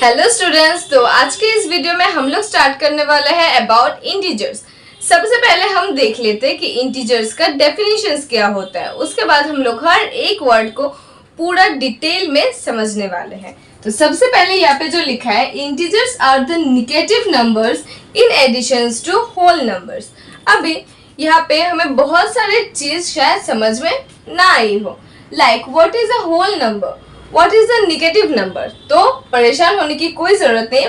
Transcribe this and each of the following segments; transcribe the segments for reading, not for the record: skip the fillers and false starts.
Hello students, तो आज के इस वीडियो में हम लोग स्टार्ट करने वाले हैं अबाउट इंटीजर्स। सबसे पहले हम देख लेते हैं कि इंटीजर्स का डेफिनेशंस क्या होता है। उसके बाद हम लोग हर एक वर्ड को पूरा डिटेल में समझने वाले हैं। तो सबसे पहले यहाँ पे जो लिखा है, integers are the negative numbers in additions to whole numbers. अभी यहाँ पे हमें बहुत सारे चीज शायद समझ में ना आई हो, like what is a whole number, what is the negative number. तो परेशान होने की कोई जरूरत नहीं,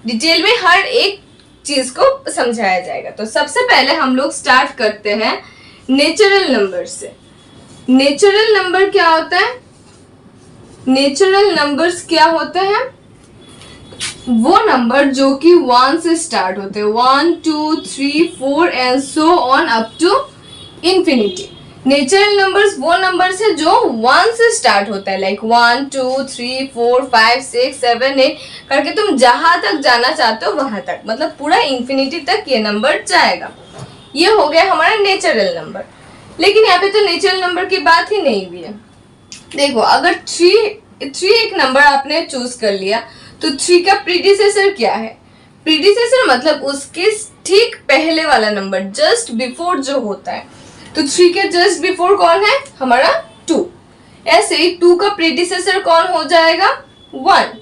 डिटेल में हर एक चीज को समझाया जाएगा। तो सबसे पहले हम लोग स्टार्ट करते हैं नेचुरल नंबर से। नेचुरल नंबर क्या होता है? नेचुरल नंबर्स क्या होते हैं? वो नंबर जो कि 1 से स्टार्ट होते हैं, 1 2 3 4 and so on up to infinity. Natural numbers वो नंबर्स है जो 1 से स्टार्ट होता है, लाइक 1 2 3 4 5 6 7 8 करके तुम जहां तक जाना चाहते हो वहां तक, मतलब पूरा इंफिनिटी तक ये नंबर जाएगा। ये हो गया हमारा नेचुरल नंबर। लेकिन यहाँ पे तो नेचुरल नंबर की बात ही नहीं हुई है। देखो, अगर 3 एक नंबर आपने चूज कर लिया तो 3 का प्रीडिसेसर क्या है? प्रीडिसेसर मतलब उसके ठीक पहले वाला नंबर, जस्ट बिफोर जो होता है। तो 3 के जस्ट बिफोर कौन है? हमारा 2। ऐसे ही 2 का प्रीडिसेसर कौन हो जाएगा? 1।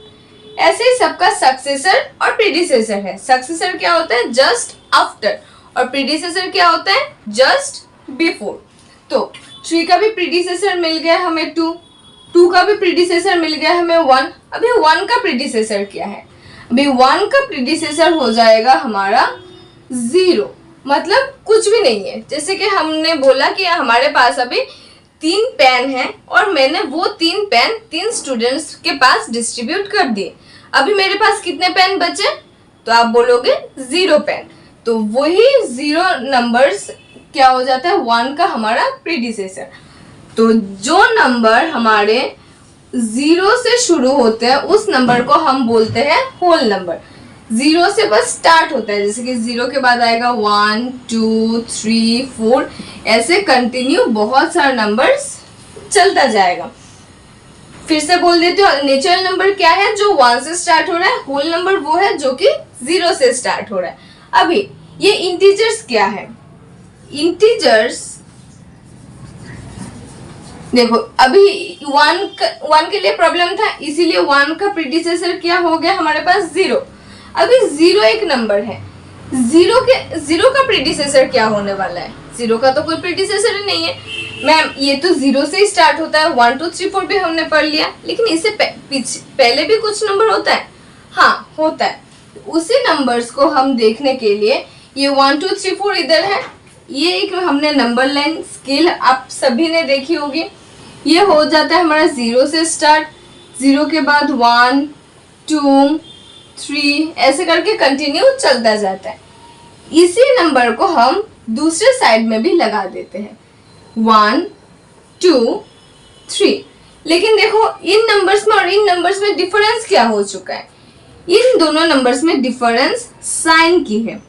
ऐसे ही सबका सक्सेसर और प्रीडिसेसर है। सक्सेसर क्या होता है? जस्ट आफ्टर, और प्रीडिसेसर क्या होता है? Just before. तो 3 का भी प्रीडिसेसर मिल गया हमें 2 का भी प्रीडिसेसर मिल गया हमें 1। अभी 1 का प्रीडिसेसर क्या है? अभी 1 का प्रीडिसेसर हो जाएगा हमारा 0, मतलब कुछ भी नहीं है। जैसे कि हमने बोला कि हमारे पास अभी 3 पेन हैं और मैंने वो 3 पेन 3 स्टूडेंट्स के पास डिस्ट्रीब्यूट कर दिए। अभी मेरे पास कितने पेन बचे? तो आप बोलोगे 0 पेन। तो वही 0 नंबर्स क्या हो जाता है? 1 का हमारा प्रीडिसेसर। तो जो नंबर हमारे 0 से शुरू होते हैं उस नंबर को हम बोलते हैं होल नंबर। 0 से बस स्टार्ट होता है, जैसे कि 0 के बाद आएगा 1 2 3 4, ऐसे कंटिन्यू बहुत सारे नंबर्स चलता जाएगा। फिर से बोल देती हूँ, नेचुरल नंबर क्या है? जो 1 से स्टार्ट हो रहा है। होल नंबर वो है जो कि 0 से स्टार्ट हो रहा है। अभी ये इंटीजर्स क्या है? इंटीजर्स देखो, अभी 1 के लिए प्रॉब्लम था, इसीलिए 1 का प्रीडिसेसर क्या हो गया हमारे पास? 0। अभी 0 एक नंबर है, 0 का प्रीडिसेसर क्या होने वाला है? 0 का तो कोई प्रीडिसेसर ही नहीं है मैम। ये तो 0 से ही स्टार्ट होता है। 1 2 3 4 भी हमने पढ़ लिया, लेकिन इससे पहले भी कुछ नंबर होता है। हाँ, होता है। उसी नंबर्स को हम देखने के लिए, ये 1 2 3 4 इधर है, ये एक हमने नंबर लाइन स्केल आप सभी ने देखी होगी। ये हो जाता है हमारा 0 से स्टार्ट, 0 के बाद 1 2 3 ऐसे करके कंटिन्यू चलता जाता है। इसी नंबर को हम दूसरे साइड में भी लगा देते हैं, 1 2 3। लेकिन देखो, इन नंबर्स में और इन नंबर्स में डिफरेंस क्या हो चुका है? इन दोनों नंबर्स में डिफरेंस साइन की है।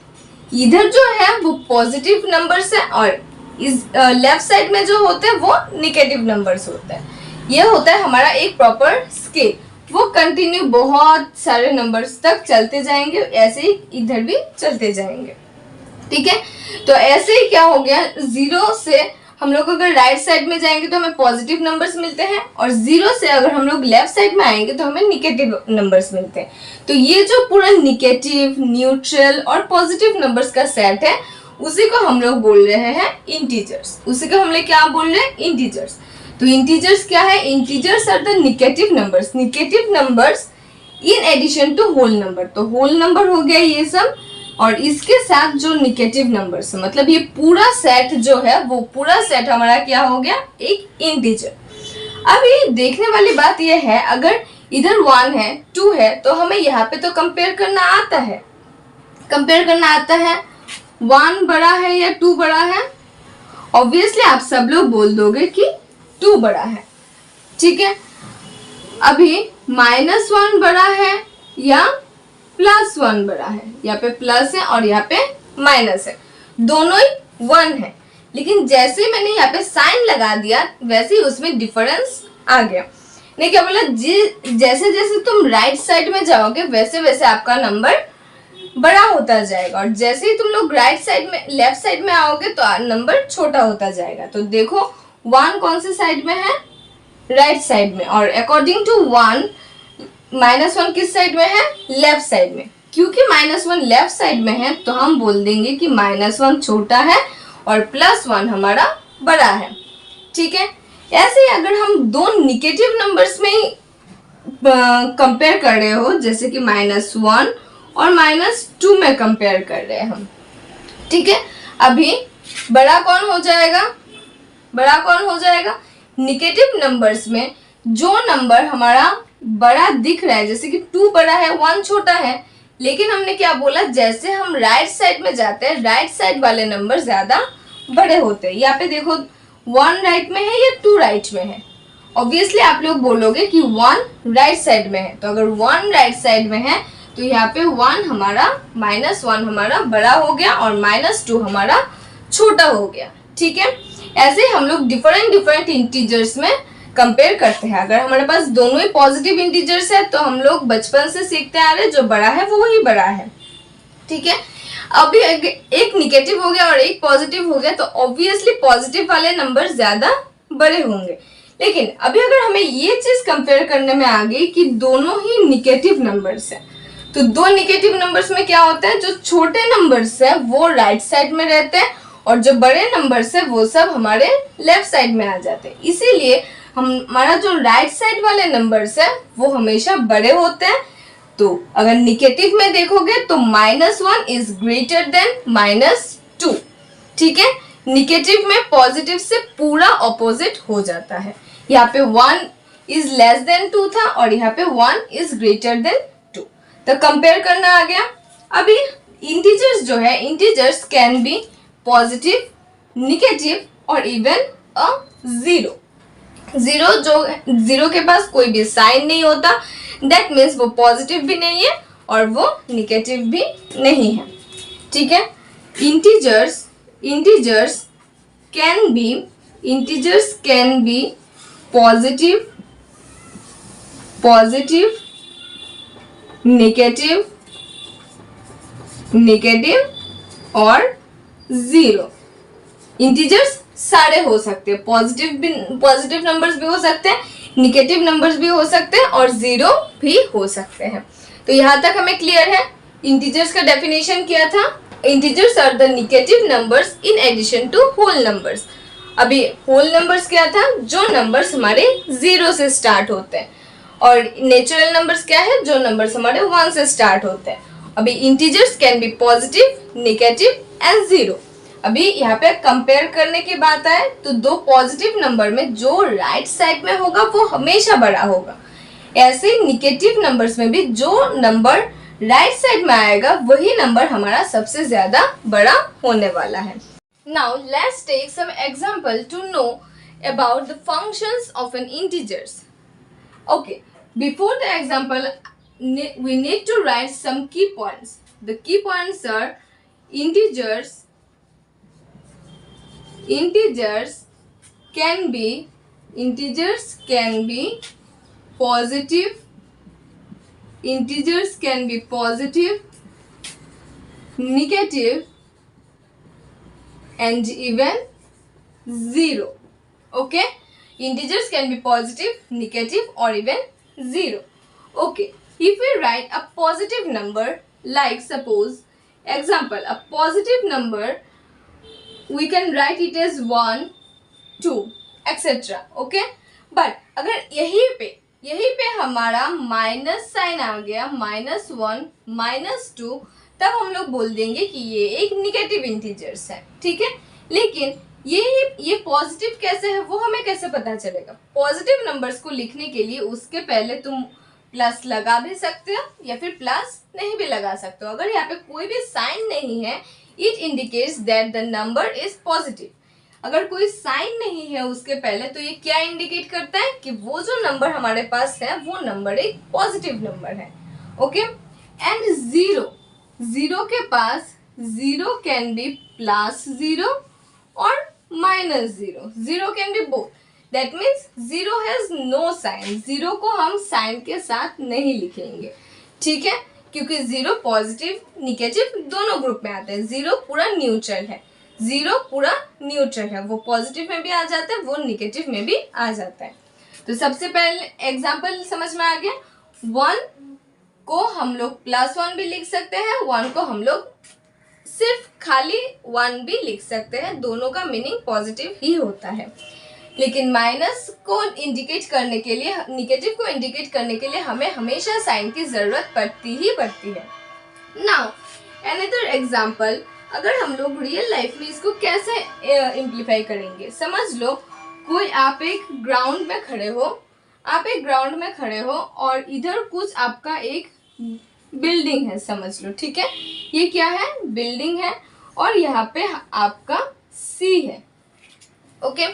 इधर जो है वो पॉजिटिव नंबर्स है और इस लेफ्ट साइड में जो होते हैं वो नेगेटिव नंबर्स होते हैं। ये होता है हमारा एक प्रॉपर स्केल, वो कंटिन्यू बहुत सारे नंबर्स तक चलते जाएंगे, ऐसे ही इधर भी चलते जाएंगे। ठीक है, तो ऐसे ही क्या हो गया, 0 से हम लोग अगर राइट साइड में जाएंगे तो हमें पॉजिटिव नंबर्स मिलते हैं, और 0 से अगर हम लोग लेफ्ट साइड में आएंगे तो हमें नेगेटिव नंबर्स मिलते हैं। तो ये जो पूरा नेगेटिव, न्यूट्रल और पॉजिटिव नंबर्स का सेट है, उसी को हम लोग बोल रहे हैं इंटीजर्स। उसी को हम लोग क्या बोल रहे हैं? इंटीजर्स। तो इंटीजर्स क्या है? Integers are the negative numbers, negative numbers in addition to whole number. तो होल नंबर हो गया ये सब, और इसके साथ जो नेगेटिव नंबर्स, मतलब ये पूरा सेट जो है, वो पूरा सेट हमारा क्या हो गया? एक इंटीजर। अब ये देखने वाली बात ये है, अगर इधर 1 है 2 है तो हमें यहाँ पे तो कंपेयर करना आता है। कंपेयर करना आता है, 1 बड़ा है या 2 बड़ा है? ऑब्वियसली आप सब लोग बोल दोगे कि 2 बड़ा है। ठीक है, अभी -1 बड़ा है या +1 बड़ा है? यहाँ पे प्लस है और यहाँ पे माइनस है, दोनों ही 1 है। लेकिन जैसे ही मैंने यहाँ पे साइन लगा दिया वैसे ही उसमें डिफरेंस आ गया। ने क्या बोला, जैसे जैसे तुम राइट साइड में जाओगे वैसे वैसे आपका नंबर बड़ा होता जाएगा, और जैसे ही तुम लोग राइट साइड में लेफ्ट साइड में आओगे तो नंबर छोटा होता जाएगा। तो देखो 1 कौन से साइड में है, राइट साइड में, और अकॉर्डिंग टू 1 -1 किस साइड में है, लेफ्ट साइड में। क्योंकि -1 लेफ्ट साइड में है तो हम बोल देंगे कि -1 छोटा है और +1 हमारा बड़ा है। ठीक है, ऐसे ही अगर हम दो निगेटिव नंबर्स में ही कंपेयर कर रहे हो, जैसे कि -1 और -2 में कंपेयर कर रहे हैं हम, ठीक है, अभी बड़ा कौन हो जाएगा, बड़ा कौन हो जाएगा, निगेटिव नंबर्स में जो नंबर हमारा बड़ा दिख रहा है, जैसे कि 2 बड़ा है 1 छोटा है, लेकिन हमने क्या बोला, जैसे हम राइट साइड में जाते हैं राइट साइड वाले नंबर ज्यादा बड़े होते हैं। यहाँ पे देखो 1 राइट में है या 2 राइट में है, ऑब्वियसली आप लोग बोलोगे कि 1 राइट साइड में है, तो अगर 1 राइट साइड में है तो यहाँ पे 1 हमारा -1 हमारा बड़ा हो गया और -2 हमारा छोटा हो गया। ठीक है, ऐसे हम लोग डिफरेंट इंटीजर्स में कंपेयर करते हैं। अगर हमारे पास दोनों ही पॉजिटिव इंटीजर्स है तो हम लोग बचपन से सीखते आ रहे जो बड़ा है वो ही बड़ा है। ठीक है, अभी एक निगेटिव हो गया और एक पॉजिटिव हो गया तो ऑब्वियसली पॉजिटिव वाले नंबर ज्यादा बड़े होंगे। लेकिन अभी अगर हमें ये चीज कंपेयर करने में आ गई कि दोनों ही निगेटिव नंबर्स है, तो दो निगेटिव नंबर्स में क्या होता है, जो छोटे नंबर्स है वो राइट साइड में रहते हैं और जो बड़े नंबर्स है वो सब हमारे लेफ्ट साइड में आ जाते हैं। इसीलिए हमारा जो राइट साइड वाले नंबर्स है वो हमेशा बड़े होते हैं। तो अगर निगेटिव में देखोगे तो -1 इज ग्रेटर देन -2। ठीक है, निगेटिव में पॉजिटिव से पूरा ऑपोजिट हो जाता है। यहाँ पे 1 इज लेस देन 2 था और यहाँ पे 1 इज ग्रेटर देन 2। तो कंपेयर करना आ गया। अभी इंटीजर्स जो है, integers can be positive, negative और इवन अ जीरो। जीरो के पास कोई भी साइन नहीं होता, दैट मीन्स वो पॉजिटिव भी नहीं है और वो निगेटिव भी नहीं है। ठीक है, integers can be positive, negative और जीरो। इंटीजर्स सारे हो सकते हैं, पॉजिटिव नंबर्स भी हो सकते हैं, निगेटिव नंबर्स भी हो सकते हैं और जीरो भी हो सकते हैं। तो यहाँ तक हमें क्लियर है। इंटीजर्स का डेफिनेशन क्या था, integers are the negative numbers in addition to whole numbers. अभी होल नंबर्स क्या था, जो नंबर्स हमारे 0 से स्टार्ट होते हैं, और नेचुरल नंबर्स क्या है, जो नंबर्स हमारे 1 से स्टार्ट होते हैं। अभी integers can be positive, negative and zero. अभी यहाँ पे कंपेयर करने की बात आए तो दो पॉजिटिव नंबर में जो राइट साइड में होगा वो हमेशा बड़ा होगा। ऐसे निगेटिव नंबर्स में भी जो नंबर राइट साइड में आएगा वही नंबर हमारा सबसे ज्यादा बड़ा होने वाला है। Now let's take some example to know about the functions of an integers. Okay, before the example we need to write some key points. The key points are integers can be positive, negative and even zero. Okay, integers can be positive, negative or even zero. Okay, if we write a positive number, like suppose example, a positive number we can write it as 1, 2 etc. Okay, but अगर यहीं पे हमारा minus sign आ गया, -1, -2, तब हम लोग बोल देंगे कि ये एक निगेटिव इंटीजर्स है। ठीक है, लेकिन ये पॉजिटिव कैसे है वो हमें कैसे पता चलेगा। पॉजिटिव नंबर्स को लिखने के लिए उसके पहले तुम प्लस लगा भी सकते हो या फिर प्लस नहीं भी लगा सकते हो। अगर यहाँ पे कोई भी साइन नहीं है, it indicates that the number is positive. अगर कोई साइन नहीं है उसके पहले तो ये क्या इंडिकेट करता है कि वो जो नंबर हमारे पास है वो नंबर एक पॉजिटिव नंबर है। ओके, एंड जीरो के पास जीरो कैन बी +0 और -0, zero can be both. That means zero has no sign, zero को हम साइन के साथ नहीं लिखेंगे, ठीक है, क्योंकि जीरो पॉजिटिव निगेटिव दोनों ग्रुप में आते हैं। जीरो पूरा न्यूट्रल है, जीरो पूरा न्यूट्रल है, वो पॉजिटिव में भी आ जाता है, वो निगेटिव में भी आ जाता है। तो सबसे पहले एग्जाम्पल समझ में आ गया। 1 को हम लोग +1 भी लिख सकते हैं, 1 को हम लोग सिर्फ खाली 1 भी लिख सकते हैं, दोनों का मीनिंग पॉजिटिव ही होता है। लेकिन माइनस को इंडिकेट करने के लिए, निगेटिव को इंडिकेट करने के लिए हमें हमेशा साइन की जरूरत पड़ती है। नाउ अनदर एग्जाम्पल, अगर हम लोग रियल लाइफ में इसको कैसे इम्प्लीफाई करेंगे, समझ लो कोई आप एक ग्राउंड में खड़े हो और इधर कुछ आपका एक बिल्डिंग है, समझ लो, ठीक है, ये क्या है, बिल्डिंग है, और यहाँ पे आपका सी है, ओके।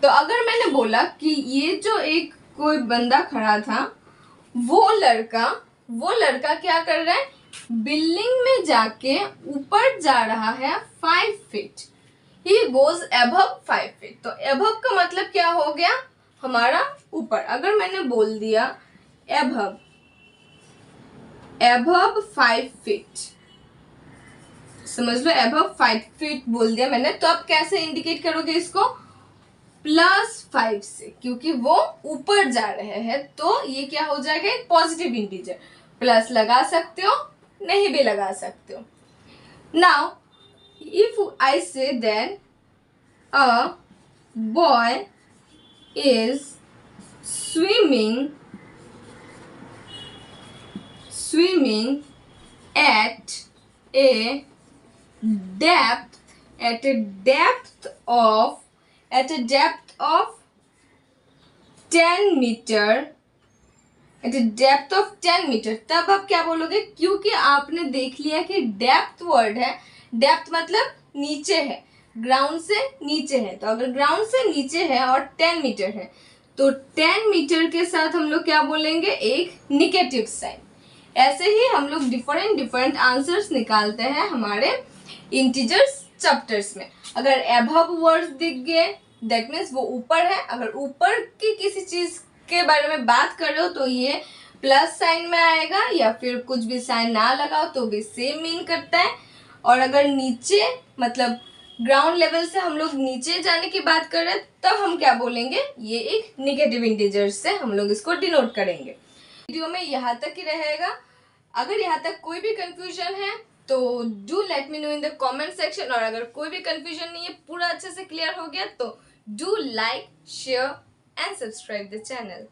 तो अगर मैंने बोला कि ये जो एक कोई बंदा खड़ा था, वो लड़का क्या कर रहा है, बिल्डिंग में जाके ऊपर जा रहा है 5 feet, he goes above 5 feet. तो अबव का मतलब क्या हो गया, हमारा ऊपर। अगर मैंने बोल दिया अबव 5 फीट, समझ लो अबव 5 फीट बोल दिया मैंने, तो आप कैसे इंडिकेट करोगे इसको, +5 से, क्योंकि वो ऊपर जा रहे हैं, तो ये क्या हो जाएगा, एक पॉजिटिव इंटीजर। प्लस लगा सकते हो, नहीं भी लगा सकते हो। Now if I say then a boy is swimming at a depth of 10 metre, तब आप क्या बोलोगे, क्योंकि आपने देख लिया कि डेप्थ वर्ड है, डेप्थ मतलब नीचे है, ग्राउंड से नीचे है, तो अगर ग्राउंड से नीचे है और 10 मीटर है, तो 10 मीटर के साथ हम लोग क्या बोलेंगे, एक निगेटिव साइन। ऐसे ही हम लोग डिफरेंट आंसर्स निकालते हैं हमारे इंटीजर्स चैप्टर्स में। अगर अबव वर्ड्स दिख गए दैट मीन्स वो ऊपर है, अगर ऊपर की किसी चीज के बारे में बात कर रहे हो तो ये प्लस साइन में आएगा, या फिर कुछ भी साइन ना लगाओ तो भी सेम मीन करता है। और अगर नीचे मतलब ग्राउंड लेवल से हम लोग नीचे जाने की बात कर रहे हैं, तब हम क्या बोलेंगे, ये एक निगेटिव इंटीजर से हम लोग इसको डिनोट करेंगे। वीडियो में यहाँ तक ही रहेगा। अगर यहाँ तक कोई भी कंफ्यूजन है तो do let me know in the comment section, और अगर कोई भी कंफ्यूजन नहीं है, पूरा अच्छे से क्लियर हो गया, तो do like, share and subscribe the channel.